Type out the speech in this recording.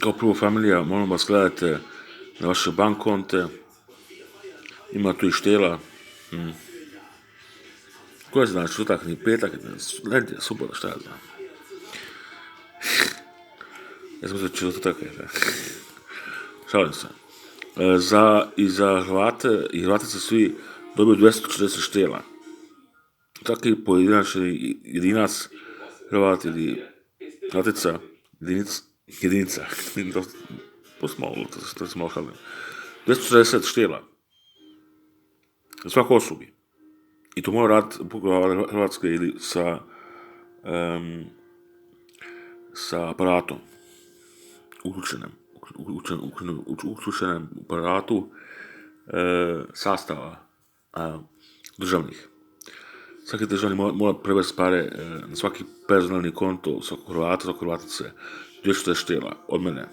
Kao prvo, familija, molim vas, gledajte na vaše bankkonte, ima tu i štela. Koje znaš, četvrtak, ni petak, nedjelja, subota, šta ja znam. Ja sam mislio četvrtak, šalim se. Za Hrvate i Hrvatice svi dobiju 240 štela. Taki pojedinačni jedinac, Hrvat ili Hrvatica, jedinica, posmalo, to se malo šalim. 240 štela. Svako osobi. I to mora raditi Hrvatske ili sa aparatom uključenem aparatu sastava državnih. Svaki državni mora prevesti pare na svaki personalni konto svakog Hrvata, svakog Hrvatice, 240 štela od mene.